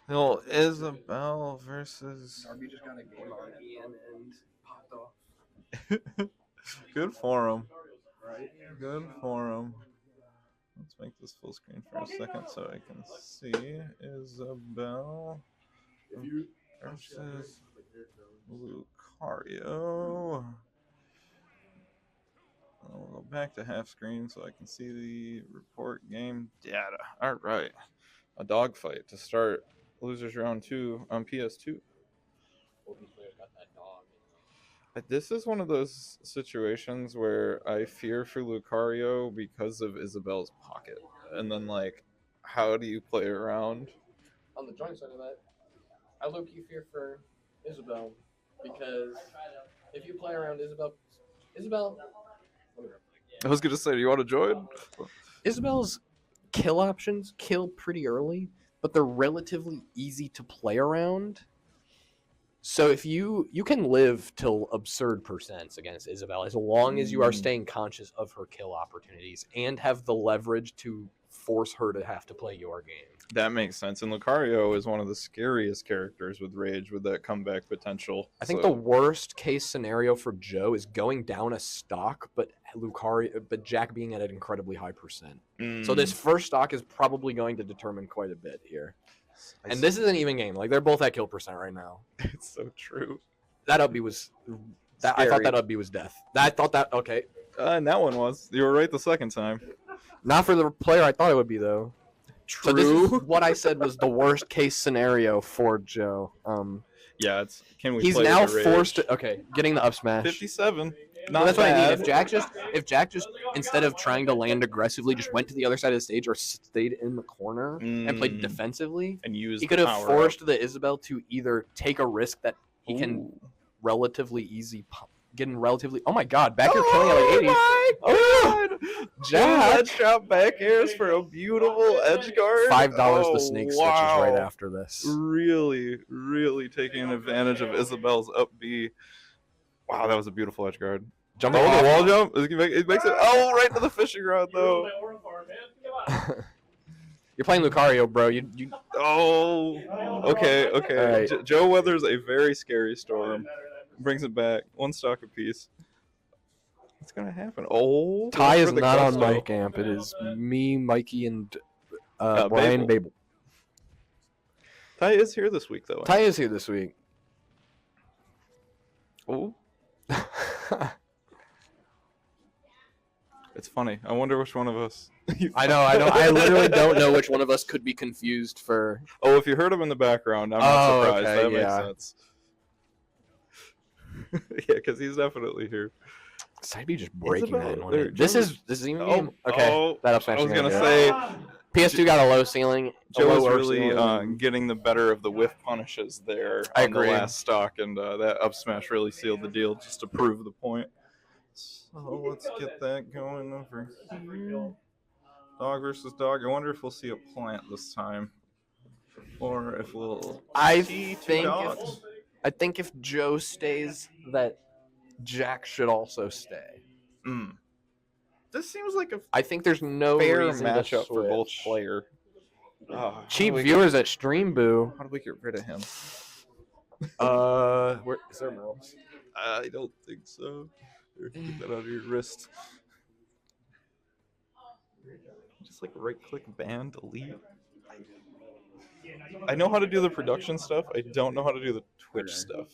No, Isabel versus. Darby just got a game on Ian and popped off. Good for him. Right? Good for him. Let's make this full screen for a second so I can see Isabel versus Lucario. We'll go back to half screen so I can see the report game data. All right. A dogfight to start Losers Round 2 on PS2. This is one of those situations where I fear for Lucario because of Isabel's pocket. And then, like, how do you play around? On the joint side of that, I low-key fear for Isabel because if you play around Isabel, I was going to say, do you want to join? Isabel's kill options kill pretty early, but they're relatively easy to play around. So if you can live till absurd percents against Isabel as long as you are staying conscious of her kill opportunities and have the leverage to force her to have to play your game. That makes sense. And Lucario is one of the scariest characters with Rage with that comeback potential. I think the worst case scenario for Joe is going down a stock, but Jack being at an incredibly high percent. So this first stock is probably going to determine quite a bit here. And this is an even game. Like, they're both at kill percent right now. It's so true. That up B was... I thought that up B was death. Okay. And that one was. You were right the second time. Not for the player I thought it would be, though. True. So this is what I said was the worst case scenario for Joe. Yeah, it's... Can we He's play now with the forced to... Okay, getting the up smash. 57. Well, that's what I mean. If Jack just instead of trying to land aggressively, just went to the other side of the stage or stayed in the corner and played defensively, and he could have forced the Isabel to either take a risk that he can relatively easy getting relatively. Oh my God! Back here killing at like 80. Oh my God! Jack headshot back airs for a beautiful edge guard. $5 the snake switches right after this. Really, really taking advantage of Isabel's up B. Wow, that was a beautiful edge guard. Jumping the wall jump. It makes it. Oh, right to the fishing rod though. You're playing Lucario, bro. You. Oh. Okay. Right. Joe weathers a very scary storm. Brings it back. One stock apiece. What's gonna happen? Oh. Ty is not on Mike Amp. It is me, Mikey, and Brian Babel. Ty is here this week, though. Ty is here this week. Oh. It's funny. I wonder which one of us. I know. I literally don't know which one of us could be confused for. Oh, if you heard him in the background, I'm not surprised. Okay, that makes sense. Yeah, because he's definitely here. I'd be just breaking that in one. This is even game. Okay, that up smash. I was gonna say PS2 got a low ceiling. Joe's really getting the better of the whiff punishes there on the last stock, and that up smash really sealed the deal just to prove the point. So let's get that going over here. Dog versus dog. I wonder if we'll see a plant this time, or if we'll. I think if Joe stays, that Jack should also stay. This seems like a. I think there's no fair reason matchup to for both players. Cheap viewers at Stream Boo. How do we get rid of him? Where is there mouse? I don't think so. Get that out of your wrist. Just like right click, ban, delete. I know how to do the production stuff. I don't know how to do the Twitch stuff.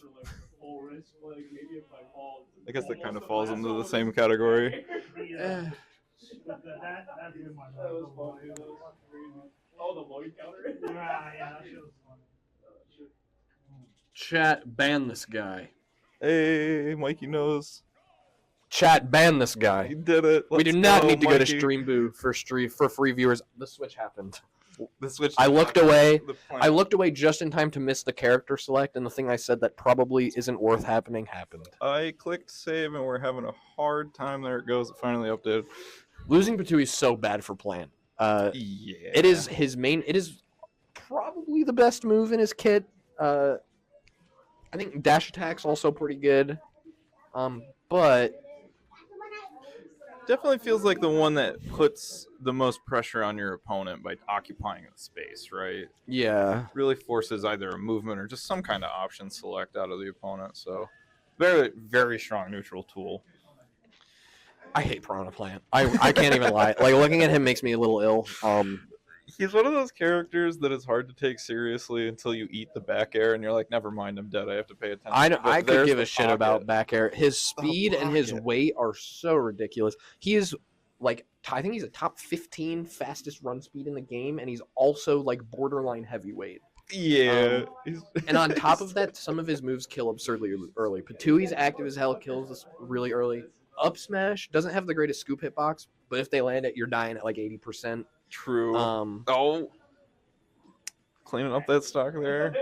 I guess that kind of falls into the same category. Chat, ban this guy. Hey, Mikey knows. Chat, ban this guy. He did it. We do not need to go to Stream Boo for free viewers. The switch happened. The switch. I looked away. I looked away just in time to miss the character select, and the thing I said that probably isn't worth happening happened. I clicked save, and we're having a hard time. There it goes. It finally updated. Losing Patui is so bad for Plant. Yeah. It is his main. It is probably the best move in his kit. I think dash attack's also pretty good. But definitely feels like the one that puts the most pressure on your opponent by occupying the space, right? Yeah. Really forces either a movement or just some kind of option select out of the opponent. So very, very strong neutral tool. I hate Piranha Plant. I can't even lie. Like, looking at him makes me a little ill. He's one of those characters that is hard to take seriously until you eat the back air and you're like, never mind, I'm dead. I have to pay attention. I could give a shit about back air. His speed and his weight are so ridiculous. He is like, I think he's a top 15 fastest run speed in the game, and he's also like borderline heavyweight. Yeah. And on top of that, some of his moves kill absurdly early. Patui's active as hell, kills us really early. Up smash doesn't have the greatest scoop hitbox, but if they land it, you're dying at like 80%. True. Cleaning up that stock there.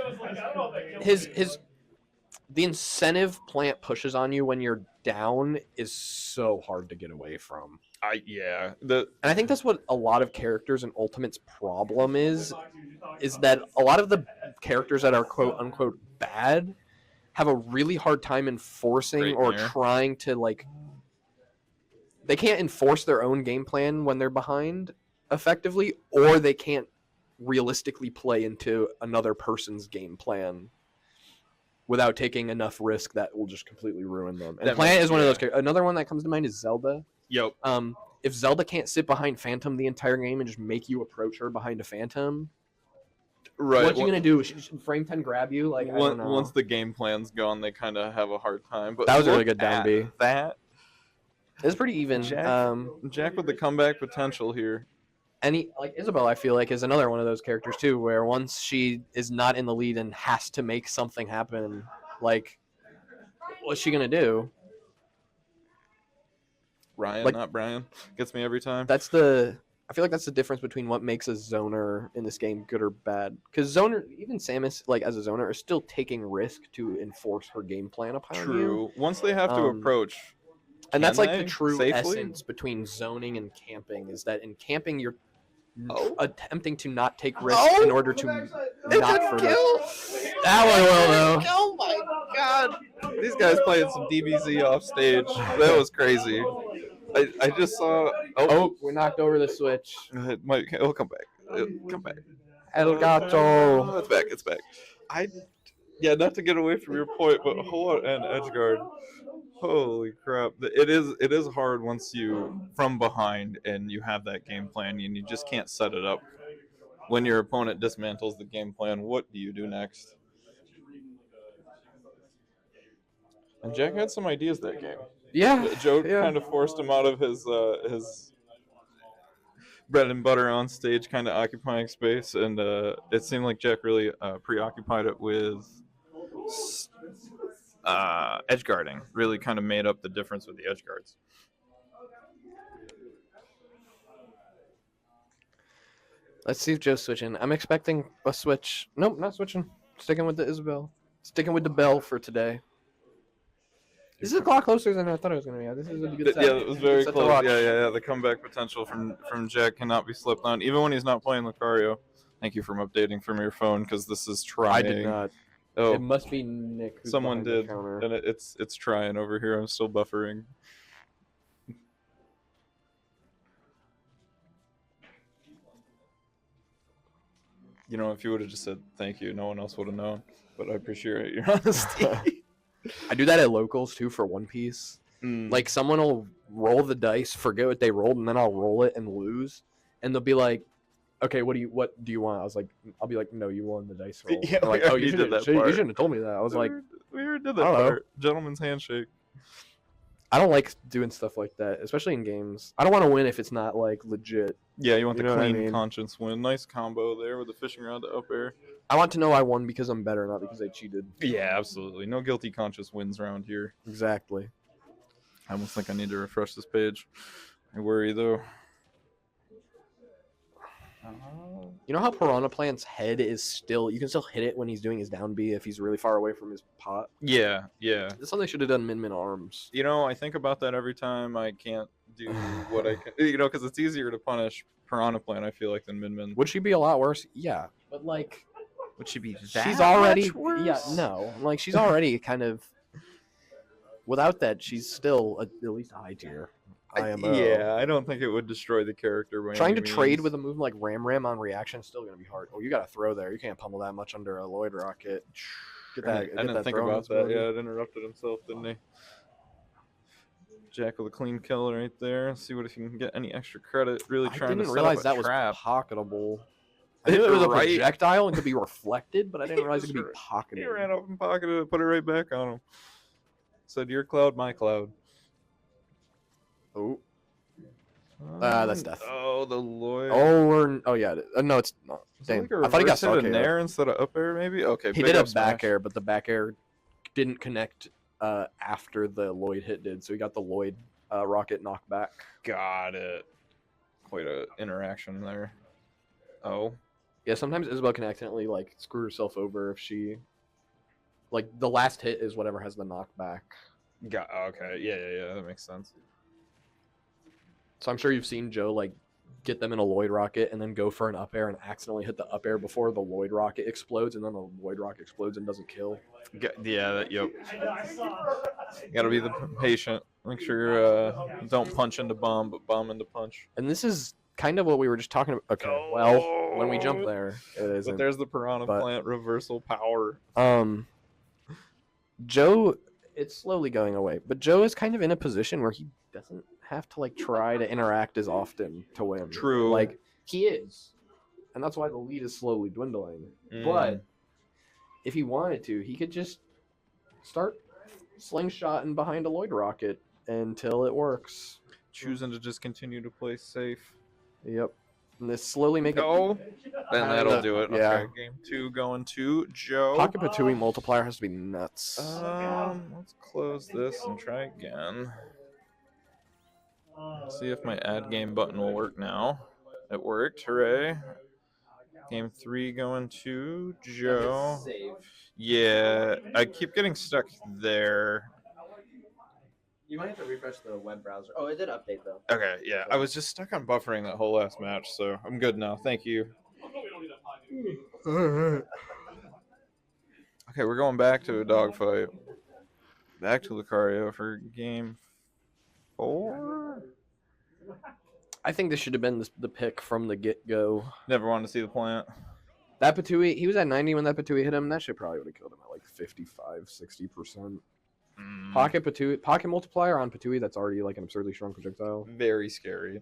The incentive Plant pushes on you when you're down is so hard to get away from. And I think that's what a lot of characters in Ultimate's problem is that a lot of the characters that are quote unquote bad have a really hard time enforcing or trying to like. They can't enforce their own game plan when they're behind effectively, or they can't realistically play into another person's game plan without taking enough risk that will just completely ruin them. And Plant is one of those characters. Another one that comes to mind is Zelda. Yep. If Zelda can't sit behind Phantom the entire game and just make you approach her behind a Phantom, right? What you gonna do? She frame 10 grab you? Like, I don't know. Once the game plan's gone, they kind of have a hard time. But that was a really good down B. That it's pretty even. Jack with the comeback potential here. And like Isabelle, I feel like is another one of those characters too, where once she is not in the lead and has to make something happen, like, what's she gonna do? Ryan, like, not Brian, gets me every time. I feel like that's the difference between what makes a zoner in this game good or bad. Because zoner, even Samus, like as a zoner, is still taking risk to enforce her game plan upon you. True. Once they have to approach. And that's like the true essence between zoning and camping, is that in camping you're attempting to not take risks in order to not kill. That one will though. Oh my god! These guys playing some DBZ off stage. That was crazy. I just saw. Oh, we knocked over the switch. It'll come back. It'll come back. El Gato. It's back. It's back. Not to get away from your point, but hold on, and edgeguard. Holy crap! It is hard once you from behind and you have that game plan and you just can't set it up. When your opponent dismantles the game plan, what do you do next? And Jack had some ideas that game. Yeah, Joe kind of forced him out of his bread and butter on stage, kind of occupying space, and it seemed like Jack really preoccupied it with edge guarding. Really kind of made up the difference with the edge guards. Let's see if Joe's switching. I'm expecting a switch. Nope, not switching. Sticking with the Isabelle. Sticking with the bell for today. This is a lot closer than I thought it was going to be. This is a good set. Yeah, it was very close. Yeah. The comeback potential from Jack cannot be slept on, even when he's not playing Lucario. Thank you for updating from your phone, because this is trying. I did not. Oh, it must be Nick. Someone did, and it's trying over here. I'm still buffering. You know, if you would have just said thank you, no one else would have known. But I appreciate your honesty. I do that at locals too for One Piece. Like, someone will roll the dice, forget what they rolled, and then I'll roll it and lose, and they'll be like, "Okay, what do you want?" I'll be like, "No, you won the dice roll." Yeah, like, "Oh, you shouldn't have told me that." I was like, "We already did that part." Gentleman's handshake. I don't like doing stuff like that, especially in games. I don't want to win if it's not like legit. Yeah, you want the clean conscience win. Nice combo there with the fishing rod to up air. I want to know I won because I'm better, not because I cheated. Yeah, absolutely. No guilty conscience wins around here. Exactly. I almost think I need to refresh this page. I worry, though. You know how Piranha Plant's head is still... You can still hit it when he's doing his down B if he's really far away from his pot? Yeah. That's something they should have done Min arms. You know, I think about that every time I can't do what I can... You know, because it's easier to punish Piranha Plant, I feel like, than Min. Would she be a lot worse? Yeah. But, like... Would she be that she's already much worse? Yeah, no. Like, she's already kind of... Without that, she's still at least a high tier. IMO. Yeah, I don't think it would destroy the character. By Trying any to trade means. with a move like Ram on reaction is still going to be hard. Oh, you got to throw there. You can't pummel that much under a Lloyd rocket. Get that. I didn't think about that. Yeah, it interrupted himself, didn't he? Jack with a clean kill right there. See what if he can get any extra credit. Really trying to set realize up that a trap. was pocketable. I knew it was a Right. projectile and could be reflected, but I didn't realize it could be pocketed. He ran up and pocketed it, put it right back on him. Said, "Your cloud, my cloud." Oh. That's death. Oh, the Lloyd. Oh, yeah. No, it's not. Damn. Like I thought he got hit in Sarkeo. there instead of up air, maybe? Okay, He did a back air, but the back air didn't connect after the Lloyd hit did, so he got the Lloyd rocket knockback. Got it. Quite a interaction there. Oh. Yeah, sometimes Isabel can accidentally like screw herself over if she like the last hit is whatever has the knockback. Okay. Yeah. That makes sense. So I'm sure you've seen Joe like get them in a Lloyd rocket and then go for an up air and accidentally hit the up air before the Lloyd rocket explodes, and then the Lloyd rocket explodes and doesn't kill. Yeah, yep. Gotta be the patient. Make sure don't punch into bomb, but bomb into punch. And this is kind of what we were just talking about. Okay, well, when we jump there, it isn't. But there's the Piranha Plant reversal power. Joe, it's slowly going away, but Joe is kind of in a position where he doesn't have to like try to interact as often to win. True. Like he is, and that's why the lead is slowly dwindling. But if he wanted to, he could just start slingshotting behind a Lloyd rocket until it works. Choosing to just continue to play safe. Yep. And this slowly make then that'll do it. Yeah. Okay, game 2 going to Joe. Pocket Patui multiplier has to be nuts. Let's close this and try again. See if my add game button will work now. It worked. Hooray. Game 3 going to Joe. Yeah, I keep getting stuck there. You might have to refresh the web browser. Oh, it did update though. Okay, yeah. I was just stuck on buffering that whole last match, so I'm good now. Thank you. Okay, we're going back to a dogfight. Back to Lucario for game 4. I think this should have been the pick from the get-go. Never wanted to see the plant. That Patui, he was at 90 when that Patui hit him. That shit probably would have killed him at like 55, 60%. Pocket Patui, pocket multiplier on Patui, that's already like an absurdly strong projectile. Very scary.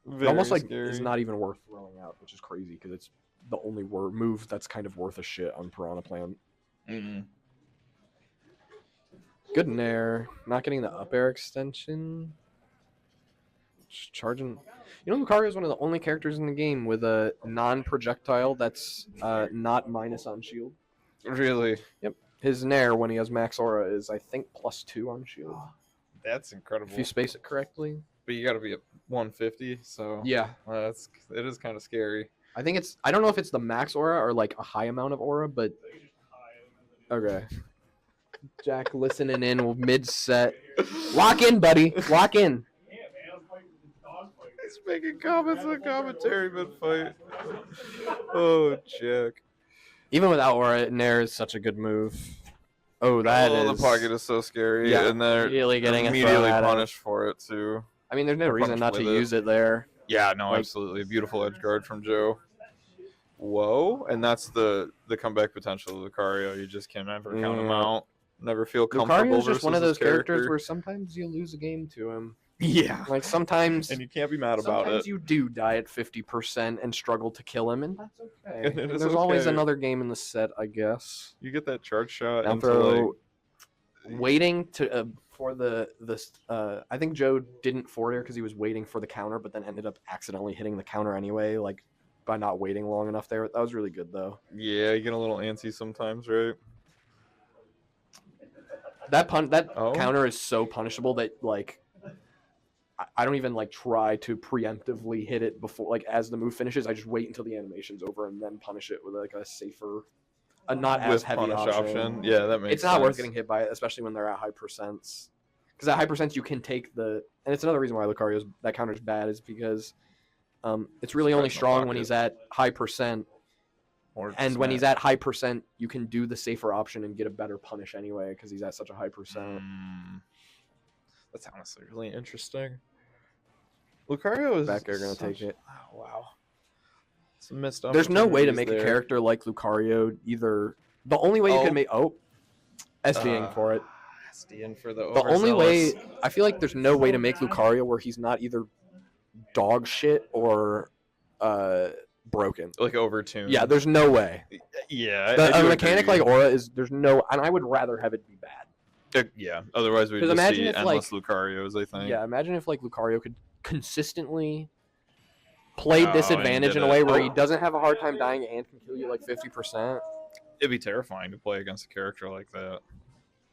Very almost like scary. It's not even worth throwing out, which is crazy because it's the only move that's kind of worth a shit on Piranha Plant. Good nair. Not getting the up air extension. Just charging. You know, Lucario is one of the only characters in the game with a non-projectile that's not minus on shield. Really? Yep. His nair when he has max aura is, I think, +2 on shield. That's incredible. If you space it correctly. But you got to be at 150, so yeah, it is kind of scary. I think it's. I don't know if it's the max aura or like a high amount of aura, but okay. Jack listening in mid set. Lock in, buddy. Lock in. He's making comments on commentary mid-fight. Oh, Jack. Even without aura, nair is such a good move. Oh, that is. The pocket is so scary. Yeah, and they're immediately punished for it, too. I mean, there's no reason not to use it there. Yeah, no, absolutely. Beautiful edge guard from Joe. Whoa. And that's the comeback potential of Lucario. You just can never count him out. Never feel comfortable. Lucario's just one of those characters where sometimes you lose a game to him. Yeah. Like sometimes. And you can't be mad about it. Sometimes you do die at 50% and struggle to kill him, and that's okay. And there's always another game in the set, I guess. You get that charge shot. Waiting to for the I think Joe didn't forward air because he was waiting for the counter, but then ended up accidentally hitting the counter anyway, like by not waiting long enough there. That was really good though. Yeah, you get a little antsy sometimes, right? That counter is so punishable that like I don't even like try to preemptively hit it before like as the move finishes. I just wait until the animation's over and then punish it with like a safer, a not as heavy option. Yeah, that makes sense. It's not worth getting hit by it, especially when they're at high percents. Because at high percents you can take and it's another reason why Lucario's that counter's bad is because it's really only strong when he's at high percent. And when he's at high percent, you can do the safer option and get a better punish anyway because he's at such a high percent. That's honestly really interesting. Lucario is Becker are going to take it. Oh, wow. It's a missed There's no way to make there. a character like Lucario either. The only way you can make SDing for it. SDing for the only way I feel like there's no way to make Lucario where he's not either dog shit or broken. Like overtuned. Yeah, there's no way. Yeah, a mechanic like Aura is there's no, and I would rather have it be bad. Yeah, otherwise we'd just see endless Lucarios, I think. Yeah, imagine if like Lucario could consistently play disadvantage in a way where he doesn't have a hard time dying and can kill you like 50%. It'd be terrifying to play against a character like that.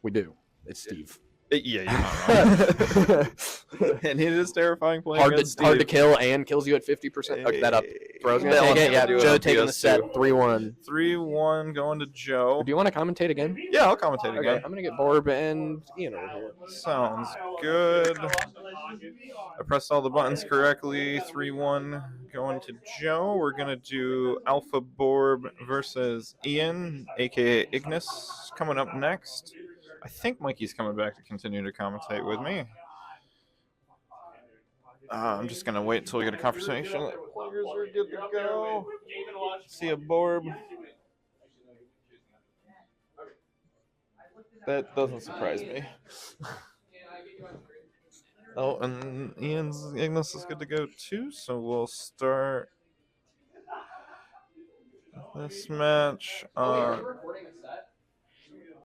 We do. It's Steve. Yeah, you're not wrong. And it is terrifying playing against Steve. Hard to kill and kills you at 50%. Hook that up. Bro's gonna take it. Yeah, Joe taking the set 3-1. 3-1 going to Joe. Do you want to commentate again? Yeah, I'll commentate again. I'm gonna get Borb and Ian over here. Sounds good. I pressed all the buttons correctly. 3-1 going to Joe. We're gonna do Alpha Borb versus Ian, aka Ignis, coming up next. I think Mikey's coming back to continue to commentate with me. I'm just going to wait until we get a confirmation that players are good to go. See a Borb. That doesn't surprise me. Oh, and Ignis is good to go too, so we'll start this match.